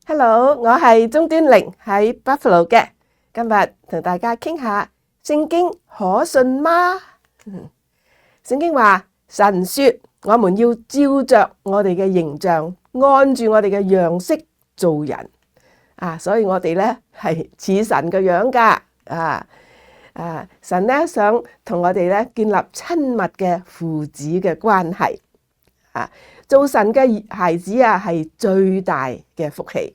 Hello，我係鍾端玲喺 Buffalo 嘅，今日同大家傾下聖經可信嗎？聖經話神說我們要照着我哋嘅形象，按住我哋嘅樣式做人所以我哋咧係似神嘅樣噶神咧想同我哋咧建立親密嘅父子嘅關係做神嘅孩子係最大嘅福氣。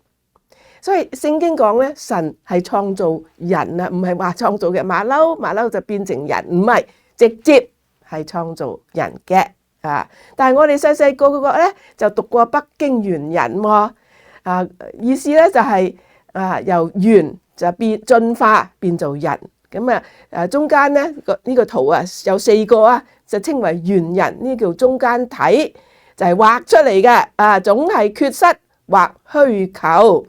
所以聖經講咧，神係創造人唔係話創造嘅馬騮就變成人，唔係直接係創造人嘅但係我哋細個咧就讀過北京猿人喎意思咧就係由猿就進化變做人咁中間咧呢個圖有4個就稱為猿人，呢叫中間體，就係畫出嚟嘅總係缺失或虛構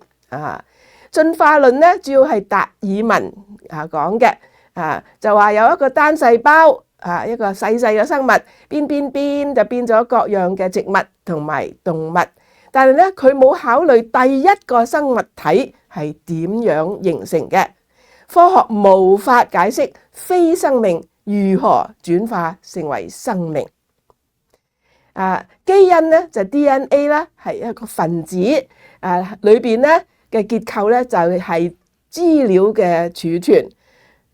進化論咧主要係達爾文講嘅就話有一個單細胞一個細嘅生物變就變咗各樣嘅植物同埋動物，但係咧佢冇考慮第一個生物體係點樣形成嘅，科學無法解釋非生命如何轉化成為生命基因咧就 DNA 啦，係一個分子裏邊咧嘅結構咧就係資料嘅儲存，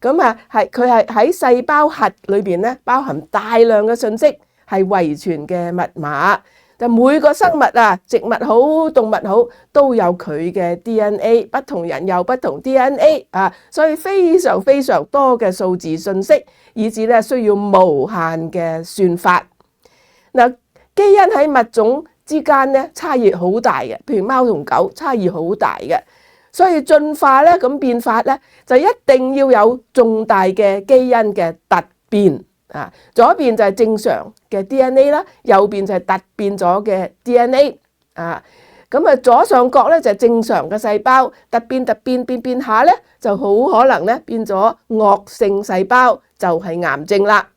咁佢係喺細胞核裏邊咧包含大量嘅信息，係遺傳嘅密碼。就每個生物植物好動物好都有佢嘅 DNA， 不同人有不同 DNA 所以非常多嘅數字信息，以至咧需要無限嘅算法。嗱，基因喺物種之間咧差異好大嘅，譬如貓同狗差異好大嘅，所以進化咧咁變法咧就一定要有重大嘅基因嘅突變左邊就係正常嘅 DNA 啦，右邊就係突變咗嘅 DNA 咁左上角咧就係正常嘅細胞，突變下咧就好可能咧變咗惡性細胞，就係癌症啦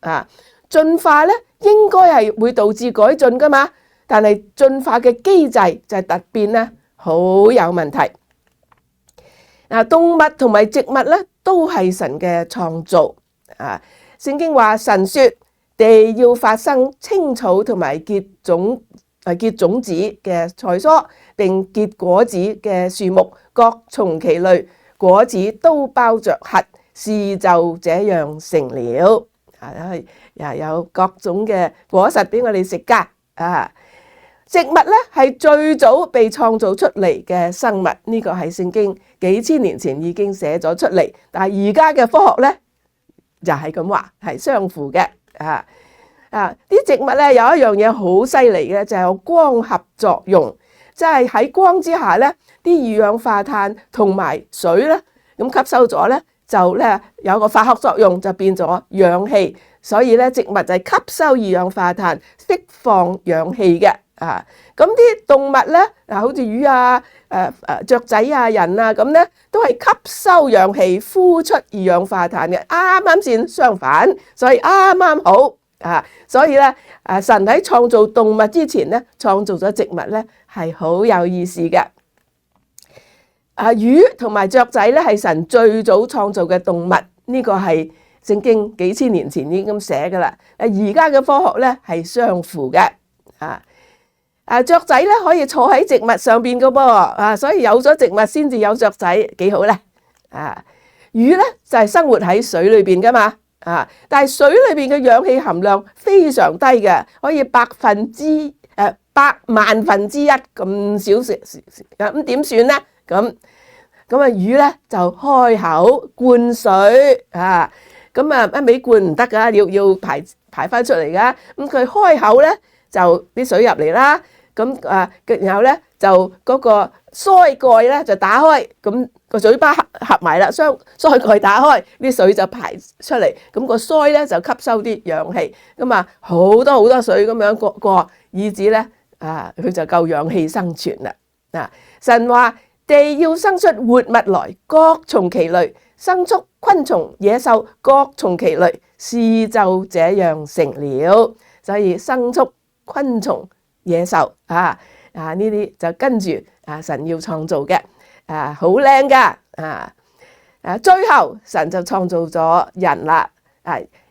進化咧應該係會導致改進噶嘛，但係進化嘅機制就係突變咧好有問題動物同埋植物咧都係神嘅創造聖經話神說地要發生青草同埋結種子嘅菜蔬，並結果子嘅樹木，各從其類，果子都包着核，事就這樣成了有各種嘅果實俾我哋食噶植物咧係最早被創造出嚟嘅生物，呢個係聖經幾千年前已經寫咗出嚟，但係而家嘅科學咧就係咁話係相符嘅啲植物咧有一樣嘢好犀利嘅，就係有光合作用，即係喺光之下咧啲二氧化碳同埋水咧咁吸收咗咧就咧有個化學作用就變咗氧氣，所以咧植物就係吸收二氧化碳釋放氧氣嘅咁啲動物咧好似魚雀仔人咁咧都係吸收氧氣呼出二氧化碳嘅，啱先相反，所以啱好所以咧神喺創造動物之前咧創造咗植物咧係好有意思嘅魚同埋雀仔咧係神最早創造嘅動物，呢個係聖經幾千年前已經咁寫噶啦而家嘅科學咧係相符嘅雀仔咧可以坐喺植物上邊噶噃所以有咗植物先至有雀仔，幾好咧魚咧就係生活喺水裏邊噶嘛但係水裏邊嘅氧氣含量非常低嘅，可以100萬分之一咁少食咁點算咧？咁魚咧就開口灌水咁一味灌唔得噶，要排翻出嚟噶。咁佢開口咧就啲水入嚟啦。咁然後咧就嗰個腮蓋咧就打開，咁個嘴巴合埋啦，腮蓋打開，啲水就排出嚟。咁個腮咧就吸收啲氧氣，咁好多水咁樣過，以至咧佢就夠氧氣生存啦。神話地要生出活物來，各從其類，牲畜、昆蟲、野獸各從其類，事就這樣成了。所以牲畜、昆蟲、野獸呢啲就跟住神要創造嘅，好靚噶，最後神就創造咗人啦。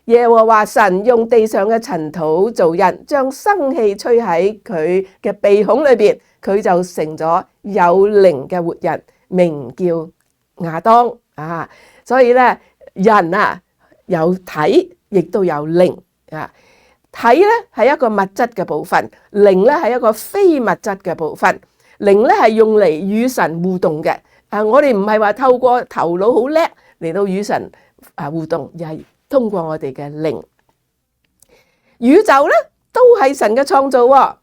耶和華神用地上嘅塵土造人，將生氣吹喺佢嘅鼻孔裏邊，佢就成咗有靈嘅活人，名叫亞當。所以咧，人有體，亦都有靈。體咧係一個物質嘅部分，靈咧係一個非物質嘅部分。靈咧係用嚟與神互動嘅。我哋唔係話透過頭腦好叻嚟到與神互動，而係通過我哋嘅靈。宇宙咧都係神嘅創造喎。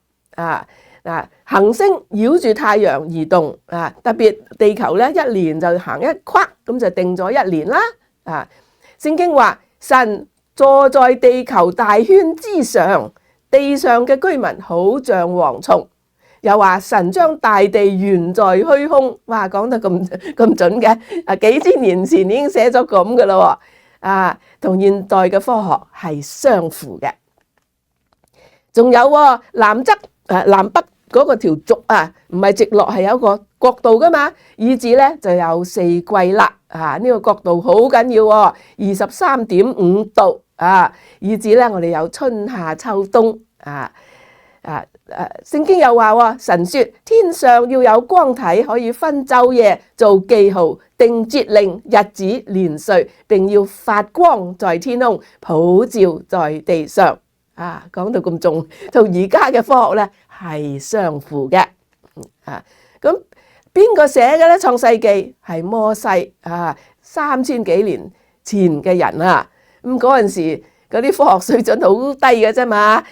行星繞住太陽移動，特別地球咧一年就行一圈，咁就定咗一年啦。聖經話神坐在地球大圈之上，地上嘅居民好像蝗蟲。又話神將大地懸在虛空，哇，講得咁準嘅，幾千年前已經寫咗咁噶啦，同現代嘅科學係相符嘅。仲有南北嗰個條軸唔係直落，係有一個角度噶嘛，以至咧就有四季啦。呢個角度好緊要，23.5度以至咧我哋有春夏秋冬。聖經又話神說天上要有光體，可以分晝夜，做記號，定節令、日子、年歲，並要發光在天空，普照在地上。講到咁重，同而家嘅科學咧係相符嘅。咁邊個寫嘅咧？創世記係摩西3000幾年前嘅人咁嗰陣時嗰啲科學水準好低嘅啫嘛。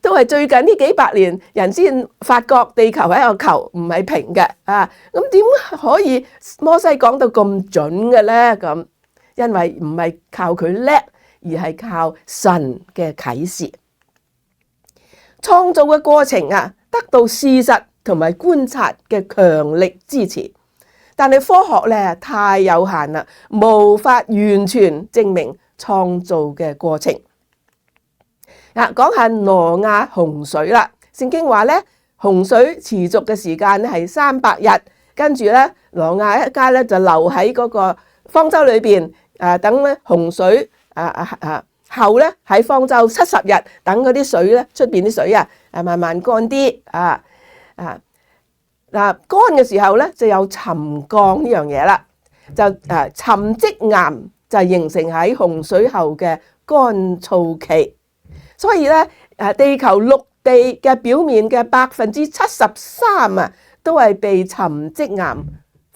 都係最近呢幾百年人先發覺地球係一個球，唔係平嘅。咁點可以摩西講到咁準嘅咧？咁因為唔係靠佢叻，而係靠神嘅啟示。創造嘅過程得到事實同埋觀察嘅強力支持，但係科學咧太有限啦，無法完全證明創造嘅過程。講下挪亞洪水啦。聖經話咧，洪水持續嘅時間咧係300日，跟住咧挪亞一家咧就留喺嗰個方舟裏邊，等咧洪水後咧喺方舟70日，等嗰啲水咧出邊啲水慢慢乾啲。乾嘅時候咧就有沉降呢樣嘢啦，就沉積岩就形成喺洪水後嘅乾燥期。所以咧，地球陸地嘅表面嘅73%都係被沉積岩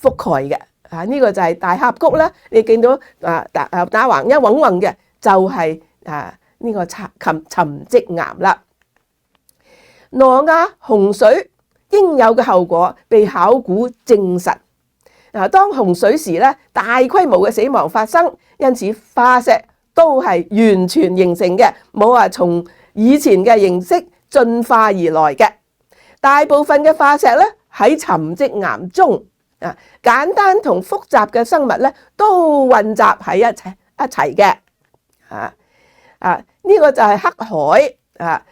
覆蓋嘅。呢個就係大峽谷啦。你見到打橫一橫橫嘅，就係呢個沉積岩啦。挪亞洪水應有嘅後果被考古證實。當洪水時咧，大規模嘅死亡發生，因此化石都係完全形成嘅，冇話從以前嘅形式進化而來嘅。大部分嘅化石咧喺沉積岩中，簡單同複雜嘅生物咧都混雜喺一齊嘅。呢個就係黑海。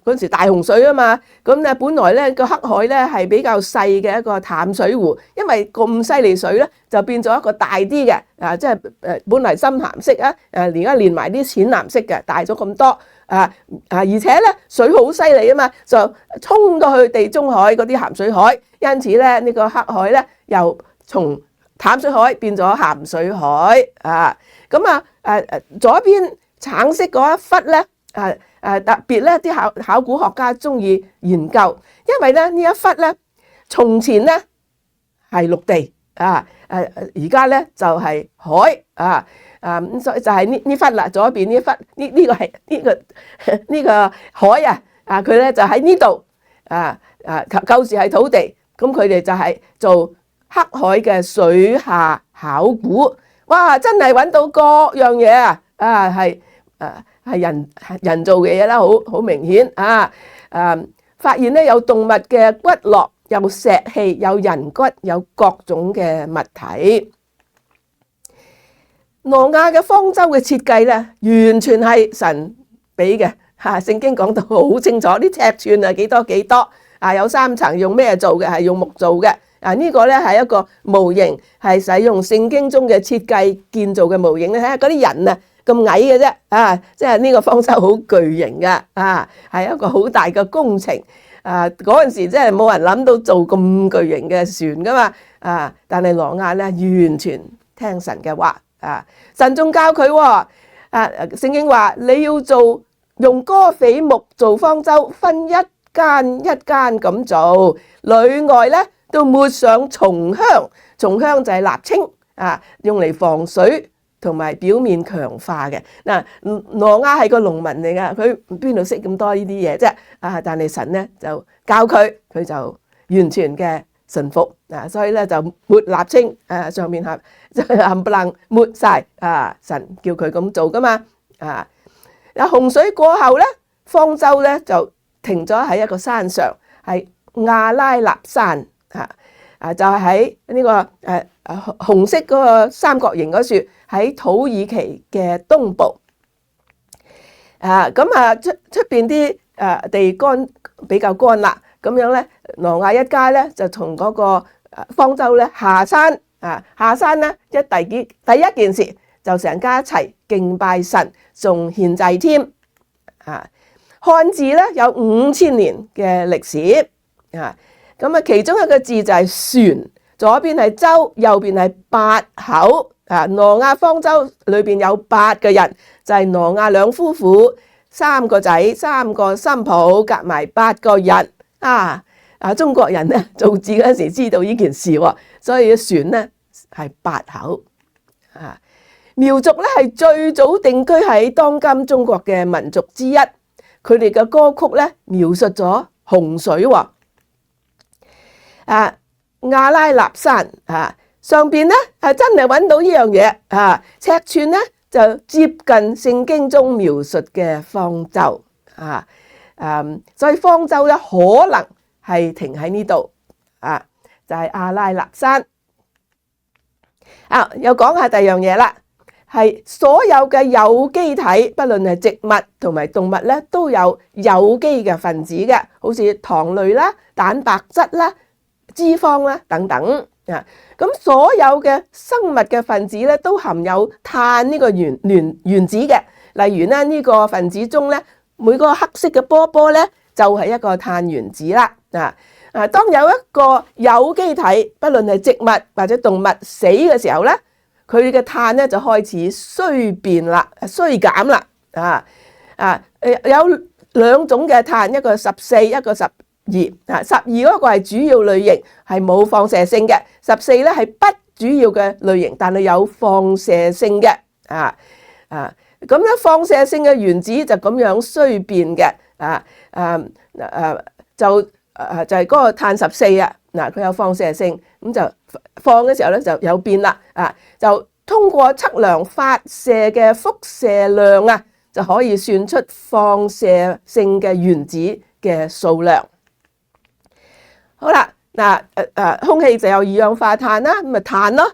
嗰時大洪水啊嘛，咁咧本來咧個黑海咧係比較細嘅一個淡水湖，因為咁犀利水咧就變咗一個大啲嘅，即係本嚟深藍色而家連埋啲淺藍色嘅，大咗咁多而且咧水好犀利啊嘛，就衝到去地中海嗰啲鹹水海，因此咧呢個黑海咧又從淡水海變咗鹹水海左邊橙色嗰一忽咧特別咧，啲考古學家中意研究，因為咧呢一忽咧，從前咧係陸地而家咧就係海咁所以就係呢忽啦，左邊呢忽呢個係呢個海佢咧就喺呢度舊時係土地，咁佢哋就係做黑海嘅水下考古，哇！真係揾到各樣嘢係人造嘅嘢啦，好明顯發現咧有動物嘅骨骼，有石器，有人骨，有各種嘅物體。挪亞嘅方舟嘅設計咧，完全係神俾嘅聖經講到好清楚，啲尺寸幾多幾多有3層，用咩做嘅？係用木做嘅。呢個咧係一個模型，係使用聖經中嘅設計建造嘅模型。你睇下嗰啲人啊，咁矮嘅啫，即係呢個方舟好巨型嘅，係一個好大嘅工程。嗰陣時真係冇人諗到做咁巨型嘅船噶嘛，但係挪亞咧完全聽神嘅話，神仲教佢，聖經話你要用歌斐木做方舟，分一間一間咁做，裏外咧都抹上松香，松香就係瀝青，用嚟防水同埋表面強化嘅。挪亞係個農民嚟噶，佢邊度識咁多呢啲嘢啫？但係神咧就教佢，佢就完全嘅順服，所以咧就抹瀝青，上面就冚唪唥抹晒，神叫佢咁做噶嘛。洪水過後咧，方舟咧就停咗喺一個山上，係亞拉臘山，就係喺呢個紅色嗰個三角形嗰處，喺土耳其嘅東部。出邊啲地乾比較乾啦，咁樣咧，挪亞一家咧就從嗰個方舟咧下山，下山咧第一件事就成家一齊敬拜神，仲獻祭添。漢字咧有5000年嘅歷史，其中一個字就係船，左邊係舟，右邊係8口。挪亞方舟裏邊有8個人，就係挪亞兩夫婦、3個仔、3個新抱，夾埋8個人。中國人咧造字嗰陣時知道呢件事，所以船咧係8口。苗族咧係最早定居喺當今中國嘅民族之一，佢哋嘅歌曲咧描述咗洪水。亞拉臘山上邊咧係真係揾到呢樣嘢，尺寸咧就接近聖經中描述嘅方舟，所以方舟咧可能係停喺呢度，就係亞拉臘山。又講下第二樣嘢啦，係所有嘅有機體，不論係植物同埋動物咧，都有有機嘅分子嘅，好似糖類啦、蛋白質啦、脂肪啦等等。咁所有嘅生物嘅分子咧，都含有碳呢個原子嘅。例如咧，呢個分子中咧，每個黑色嘅波波咧，就係一個碳原子啦。當有一個有機體，不論係植物或者動物死嘅時候咧，佢嘅碳咧就開始衰變啦、衰減啦。有2種嘅碳，一個14，一個12。12嗰個係主要類型，係冇放射性嘅；14咧係不主要嘅類型，但係有放射性嘅。咁咧放射性嘅原子就咁樣衰變嘅。就係嗰個碳14啊。佢有放射性，咁就放嘅時候咧就有變啦。就通過測量發射嘅輻射量就可以算出放射性嘅原子嘅數量。好啦，空氣就有二氧化碳啦，咁咪碳咯，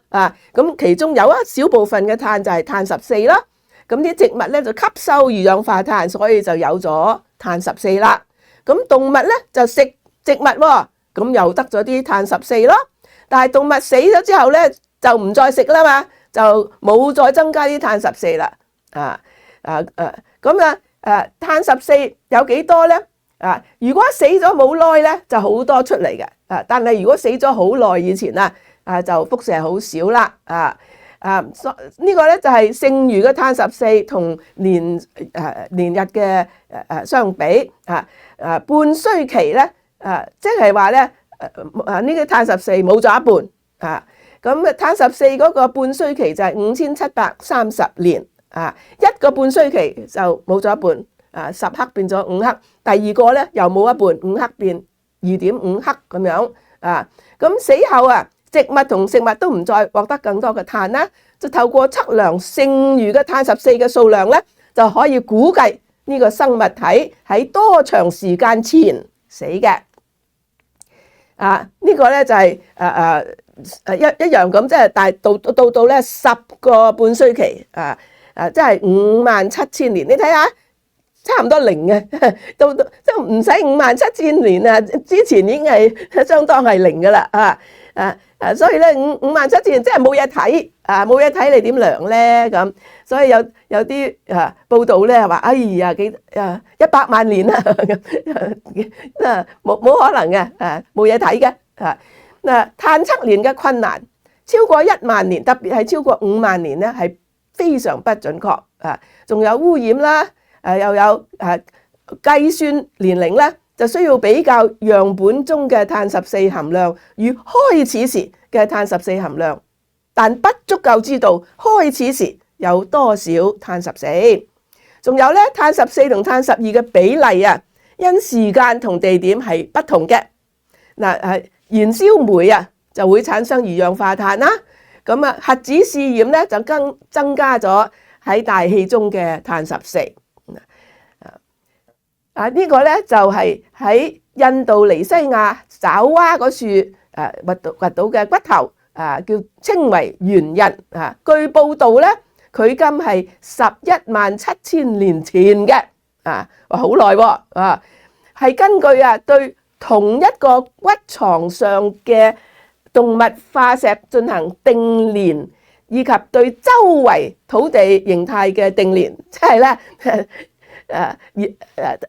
咁其中有一小部分嘅碳就係碳14啦，咁啲植物咧就吸收二氧化碳，所以就有咗碳14啦。咁動物咧就食植物喎，咁又得咗啲碳14咯。但係動物死咗之後咧就唔再食啦嘛，就冇再增加啲碳14啦。碳14有幾多咧？如果死咗冇耐咧，就好多出嚟嘅。但係如果死咗好耐以前就輻射好少啦。呢個咧就係剩餘嘅碳14同年日嘅相比。半衰期咧，即係話咧呢個碳14冇咗一半。咁碳14嗰個半衰期就係5730年。一個半衰期就冇咗一半。10克變咗5克，第二個咧又冇一半，5克變2.5克咁樣。咁死後植物同食物都唔再獲得更多嘅碳啦，就透過測量剩餘嘅碳14嘅數量咧，就可以估計呢個生物體喺多長時間前死嘅。呢個咧就係一樣咁，即係但係到咧10個半衰期，即係57000年。你睇下。差唔多零嘅，到即係唔使57,000年啊，之前已經係相當係零噶啦所以咧57,000年即係冇嘢睇冇嘢睇，你點量咧咁？所以有啲報道咧話，哎呀100萬年啦冇可能嘅冇嘢睇嘅探測年嘅困難，超過1萬年，特別係超過5萬年咧，係非常不準確仲有污染啦又有計算年齡咧，就需要比較樣本中嘅碳14含量與開始時嘅碳14含量，但不足夠知道開始時有多少碳14。仲有咧，碳14同碳12嘅比例因時間同地點係不同嘅。燃燒煤就會產生二氧化碳啦。咁核子試驗咧就增加咗喺大氣中嘅碳14。呢個咧就係喺印度尼西亞爪哇嗰處掘到嘅骨頭稱為猿人據報道咧，距今係117000年前嘅好耐喎係根據對同一個骨床上嘅動物化石進行定年，以及對周圍土地形態嘅定年，即係咧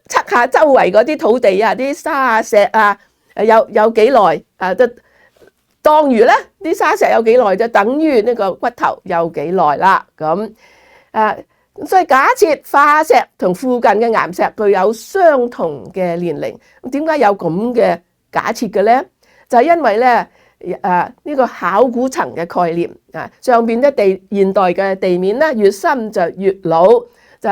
測下周圍嗰啲土地啲沙石有幾耐就當如咧啲沙石有幾耐，就等於呢個骨頭有幾耐啦。咁所以假設化石同附近嘅岩石具有相同嘅年齡，咁點解有咁嘅假設嘅咧？就係因為咧呢個考古層嘅概念上邊咧現代嘅地面咧越深就越老，就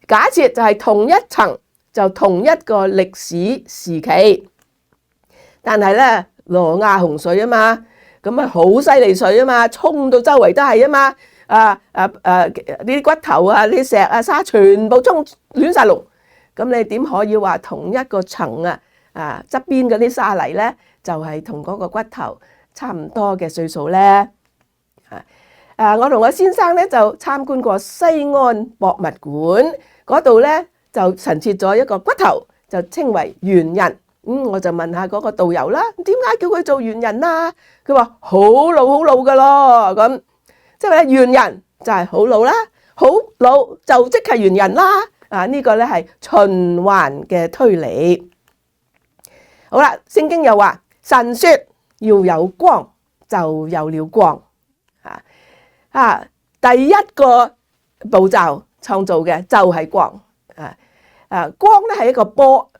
假設就係同一層就同一個歷史時期，但係咧挪亞洪水啊嘛，咁好犀利水啊嘛，沖到周圍都係啊嘛，啲骨頭啲石沙全部沖亂晒龍，咁你點可以話同一個層側邊嗰啲沙泥咧就係同嗰個骨頭差唔多嘅歲數咧？我同我先生咧就參觀過西安博物館，嗰度咧就陳設咗一個骨頭，就稱為猿人。我就問下嗰個導遊啦，點解叫佢做猿人啊？佢話好老噶咯，咁即係猿人就係好老啦，好老就即係猿人啦。呢個咧係循環嘅推理。好啦，聖經又話神說要有光，就有了光。第一個步驟創造嘅就係光。光咧係一個波，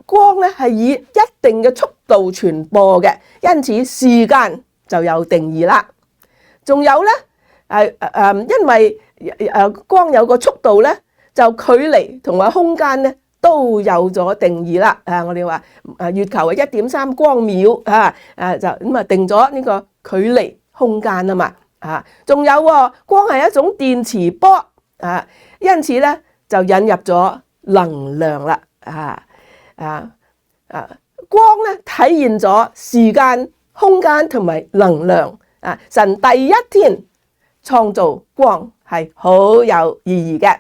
光咧係以一定嘅速度傳播嘅，因此時間就有定義啦。仲有咧因為光有個速度咧，就距離同埋空間咧都有咗定義啦。我哋話月球係1.3光秒就咁定咗呢個距離空間啊嘛。仲有光係一種電磁波因此咧就引入咗能量啦。光咧體現咗時間、空間同埋能量。神第一天創造光係好有意義嘅。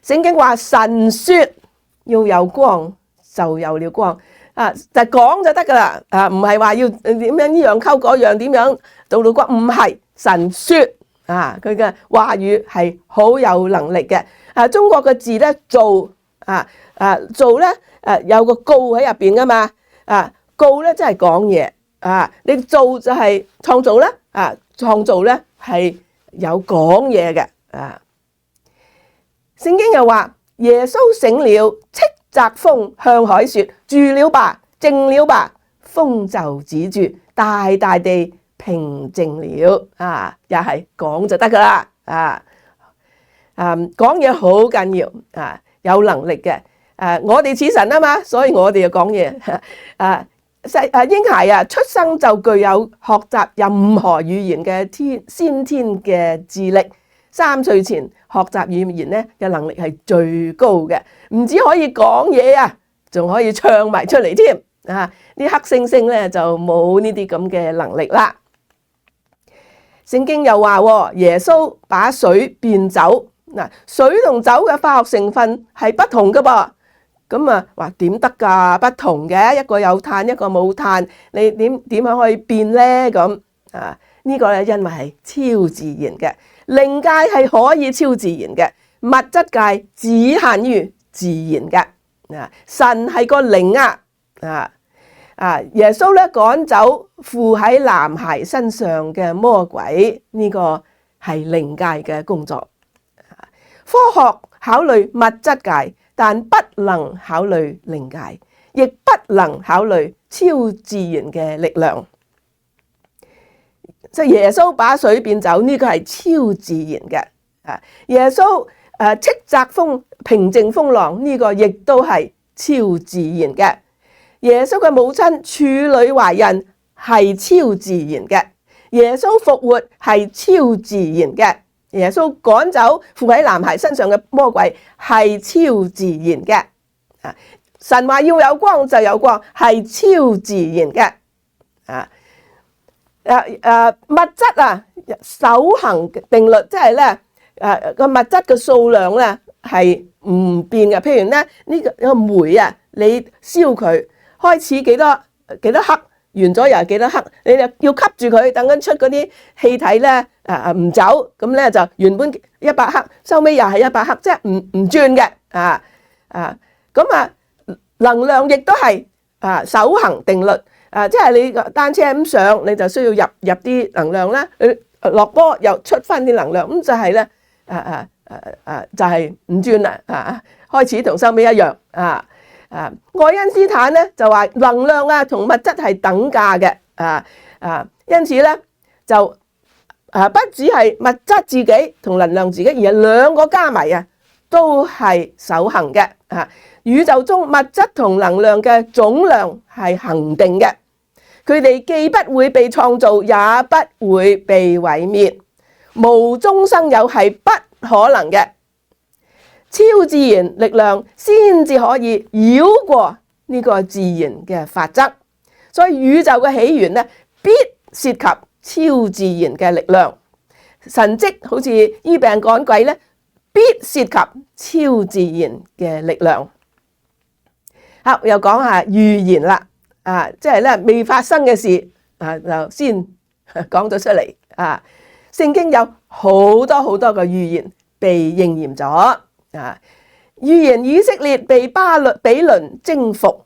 聖經話神說要有光，就有了光。就講就得噶啦，唔係話要點樣呢樣溝嗰樣點樣到光，唔係神說佢嘅話語係好有能力嘅。中國嘅字咧造造咧有個告喺入邊噶嘛，告咧即係講嘢你造就係創造啦，創造咧係有講嘢嘅。聖經又話耶穌醒了，斥責風向海說：住了吧，靜了吧，風就止住，大大地平靜了。又係講就得噶啦。講嘢好緊要有能力嘅。我哋似神啊嘛，所以我哋就講嘢。嬰孩出生就具有學習任何語言嘅先天嘅智力。3歲前學習語言咧嘅能力係最高嘅，唔止可以講嘢仲可以唱埋出嚟添。啲黑猩猩咧就冇呢啲咁嘅能力啦。聖經又話耶穌把水變酒，嗱，水同酒嘅化學成分係不同㗎噃。咁啊，話點得㗎？不同嘅，一個有碳，一個冇碳，你點樣可以變咧？咁啊，呢個咧因為係超自然嘅，靈界係可以超自然嘅，物質界只限於自然嘅。啊，神係個靈耶穌咧趕走附喺男孩身上嘅魔鬼，呢個係靈界嘅工作。科學考慮物質界，但不能考慮靈界，亦不能考慮超自然嘅力量。即係耶穌把水變酒，呢個係超自然嘅。耶穌斥責風，平靜風浪，呢個亦都係超自然嘅。耶穌嘅母親處女懷孕係超自然嘅。耶穌復活係超自然嘅。耶穌趕走附喺男孩身上嘅魔鬼係超自然嘅。神話要有光就有光，係超自然嘅。物質守恒定律，即係咧個物質嘅數量咧係唔變嘅。譬如咧呢個煤你燒佢開始幾多克，完咗又係幾多克，你就要吸住佢，等緊出嗰啲氣體咧唔走，咁咧就原本100克，收尾又係100克，即係唔轉嘅。能量亦都係守恒定律。即係你個單車咁上，你就需要入啲能量啦。落波又出翻啲能量，咁就係咧就係唔轉啦。開始同收尾一樣。愛因斯坦咧就話能量同物質係等價嘅。因此咧就不只係物質自己同能量自己，而係兩個加埋都係守恒嘅。宇宙中物質同能量嘅總量係恒定嘅。佢哋既不會被創造，也不會被毀滅，無中生有係不可能嘅。超自然力量先至可以繞過呢個自然嘅法則，所以宇宙嘅起源咧必涉及超自然嘅力量。神蹟好似醫病趕鬼咧，必涉及超自然嘅力量。又講下預言啦。即係咧未發生嘅事就先講咗出嚟。聖經有好多嘅預言被應驗咗。預言以色列被巴比倫征服。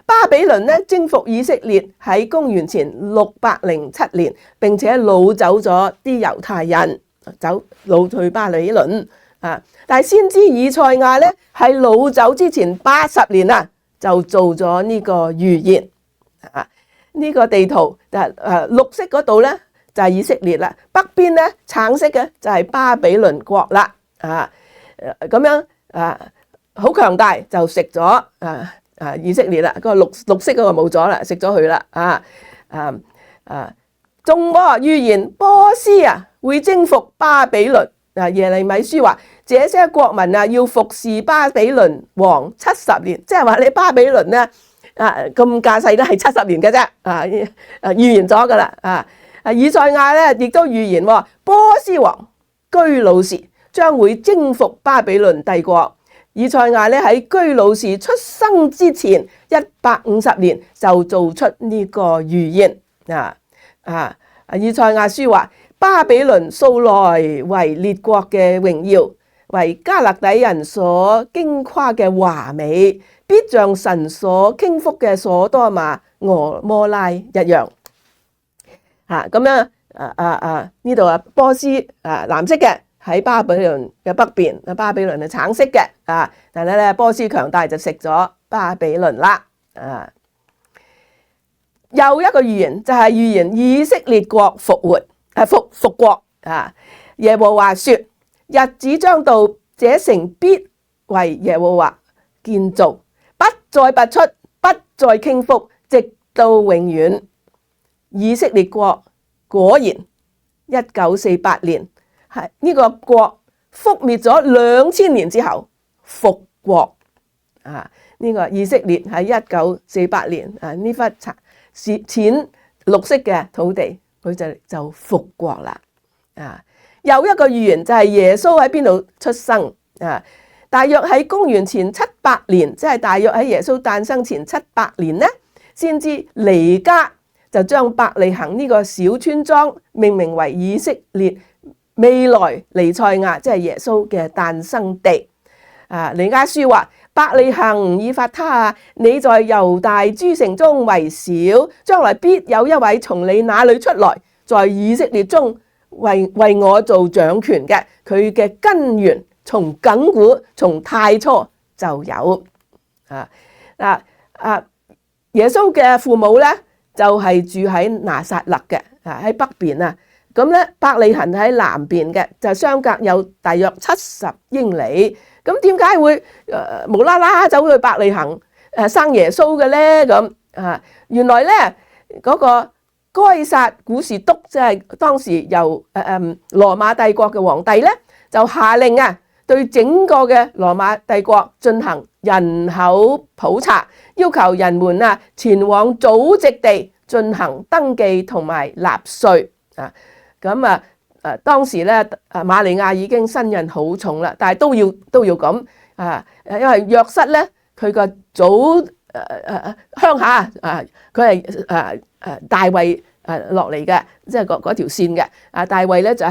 巴比倫咧征服以色列喺公元前607年，並且擄走咗啲猶太人，擄去巴比倫。但係先知以賽亞咧喺擄走之前80年就做咗呢個預言。呢個地圖綠色嗰度咧就係以色列啦，北邊咧橙色嘅就係巴比倫國啦。咁樣好強大，就食咗以色列啦。嗰個綠色嗰個冇咗啦，食咗佢啦。仲預言波斯會征服巴比倫。耶利米書話：這些國民要服侍巴比倫王70年，即係話你巴比倫咧咁架勢都係70年嘅啫。預言咗噶啦。以賽亞咧亦都預言波斯王居魯士將會征服巴比倫帝國。以賽亞咧喺居魯士出生之前150年就做出呢個預言。以賽亞書話：巴比倫素來為列國嘅榮耀，為加勒底人所矜誇嘅華美，必像神所傾覆嘅所多瑪、俄摩拉一樣。咁樣呢度波斯藍色嘅喺巴比倫嘅北邊，巴比倫係橙色嘅。但係咧波斯強大就食咗巴比倫啦。又一個預言就係預言以色列國復活。復國。耶和華說：日子將到，這城必為耶和華建造，不再拔出，不再傾覆，直到永遠。以色列國果然1948年係呢個國覆滅咗2000年之後復國。呢個以色列喺1948年呢忽淺綠色嘅土地，佢就復國啦。有一個預言就係耶穌喺邊度出生啊？大約喺公元前700年，即係大約喺耶穌誕生前700年呢，先知彌迦就將伯利恆呢個小村莊命名為以色列未來彌賽亞，即係耶穌嘅誕生地。彌迦書話：伯利恆以法他啊，你在猶大諸城中為小，將來必有一位從你那裏出來，在以色列中為我做掌權嘅，佢嘅根源從亙古從太初就有。耶穌嘅父母咧就係住喺拿撒勒嘅，喺北邊啊。咁咧伯利恆喺南邊嘅，就相隔有大約70英里。咁點解會無啦啦走去伯利恆生耶穌嘅咧？咁原來咧嗰個該撒古士督，即係當時由羅馬帝國嘅皇帝咧，就下令對整個嘅羅馬帝國進行人口普查，要求人們前往祖籍地進行登記同埋納稅。當時咧瑪利亞已經身孕好重啦，但係都要咁因為約瑟咧佢個祖鄉下佢係大衛落嚟嘅，即係嗰條線嘅。大衛咧就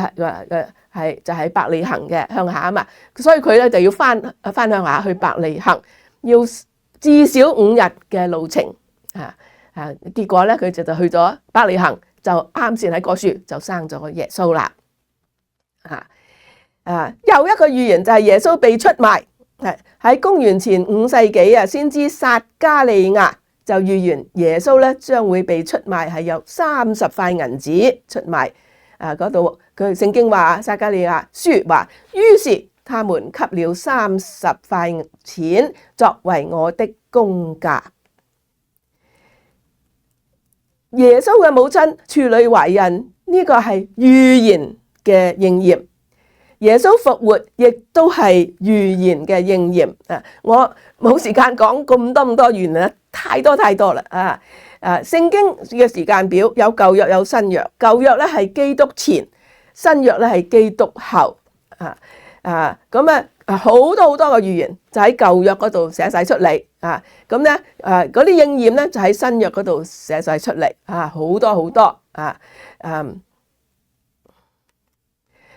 係伯利恆嘅鄉下啊嘛，所以佢咧就要翻鄉下去伯利恆，要至少5日嘅路程。結果咧佢就去咗伯利恆，就啱先喺嗰處就生咗耶穌啦。又一個預言就係耶穌被出賣。喺公元前5世紀先知撒迦利亞就預言耶穌咧將會被出賣，係有30塊銀子出賣。嗰度佢聖經話撒迦利亞書話，於是他們給了30塊錢作為我的工價。耶穌嘅母親處女懷孕，呢個係預言嘅應驗。耶穌復活亦都係預言嘅應驗。我冇時間講咁多預言，太多啦。聖經嘅時間表有舊約有新約，舊約咧係基督前，新約咧係基督後。好多個預言就喺舊約嗰度寫晒出嚟。咁咧嗰啲應驗咧就喺新約嗰度寫晒出嚟。好多。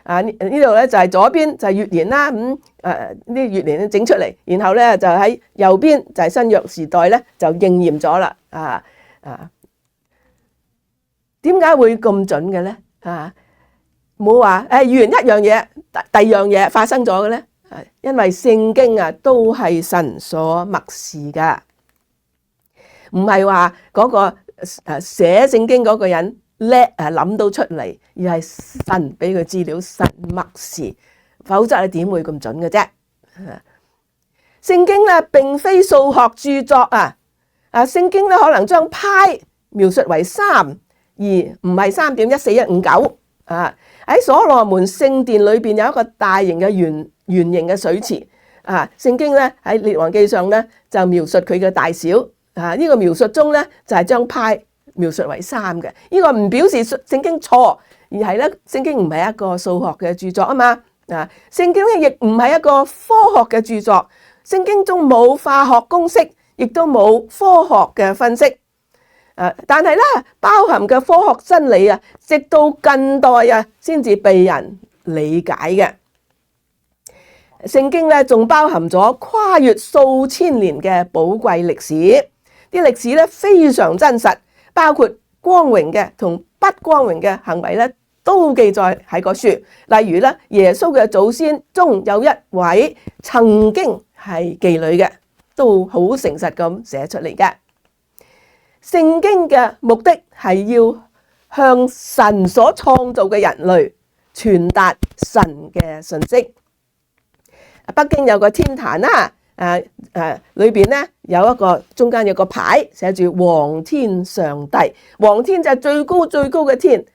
呢度咧就係左邊就係預言啦。呢預言整出嚟，然後咧就喺右邊就係新約時代咧就應驗咗啦。點解會咁準嘅咧？冇話預言一樣嘢，第二樣嘢發生咗嘅咧？因為聖經都係神所默示噶，唔係話嗰個寫聖經嗰個人叻諗到出嚟，而係神俾佢資料，神默示，否則你點會咁準嘅啫？聖經咧並非數學著作聖經咧可能將派描述為3，而唔係3.14159。喺所羅門聖殿裏邊有一個大型嘅圓形嘅水池。聖經咧喺列王記上咧就描述佢嘅大小。呢個描述中咧就係將派描述為3嘅。呢個唔表示聖經錯，而係咧聖經唔係一個數學嘅著作啊嘛。聖經咧亦唔係一個科學嘅著作，聖經中冇化學公式，亦都冇科學嘅分析。但係咧包含嘅科學真理直到近代先至被人理解嘅。聖經咧仲包含咗跨越數千年嘅寶貴歷史，啲歷史咧非常真實，包括光榮嘅同不光榮嘅行為咧都記載喺個書。例如咧耶穌嘅祖先中有一位曾經係妓女嘅，都好誠實咁寫出嚟嘅。聖經嘅目的係要向神所創造嘅人類傳達神嘅信息。北京有個天壇裏邊咧有一個中間有個牌寫住皇天上帝，皇天就係最高嘅天，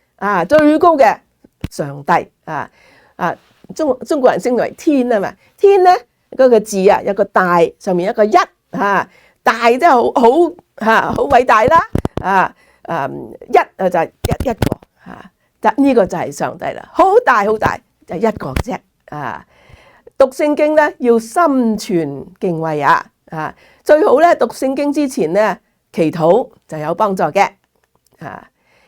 最高嘅上帝。中國人稱為天啊嘛，天咧嗰個字有個大，上面一個一，大真係好偉大啦。一就係一個，呢個就係上帝啦，好大，就一個啫。讀聖經咧要心存敬畏啊！最好咧讀聖經之前咧祈禱就有幫助嘅。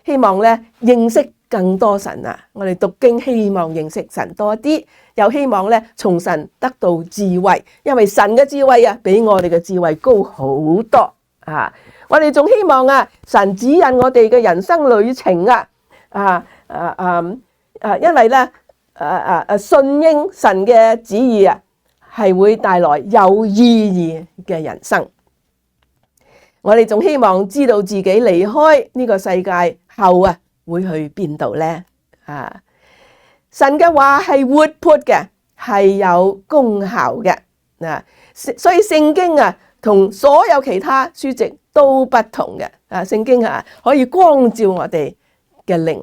希望咧認識更多神啊！我哋讀經希望認識神多啲，又希望咧從神得到智慧，因為神嘅智慧啊比我哋嘅智慧高好多啊！我哋仲希望啊神指引我哋嘅人生旅程啊！因為咧順應神嘅旨意啊，係會帶來有意義嘅人生。我哋仲希望知道自己離開呢個世界後啊，會去邊度呢？神嘅話係活潑嘅，係有功效嘅。所以聖經啊，同所有其他書籍都不同嘅。聖經啊，可以光照我哋嘅靈。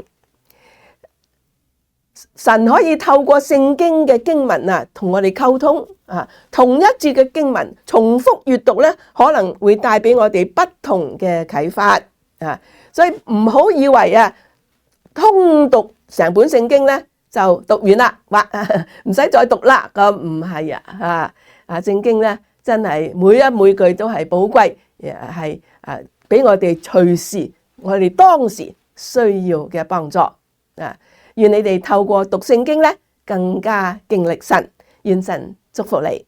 神可以透過聖經嘅經文啊，同我哋溝通啊。同一節嘅經文重複閱讀咧，可能會帶俾我哋不同嘅啟發啊。所以唔好以為啊，通讀成本聖經咧就讀完啦，唔使再讀啦。咁唔係啊，聖經咧真係每一每句都係寶貴，係俾我哋隨時我哋當時需要嘅幫助啊。願你哋透過讀聖經咧，更加經歷神，願神祝福你。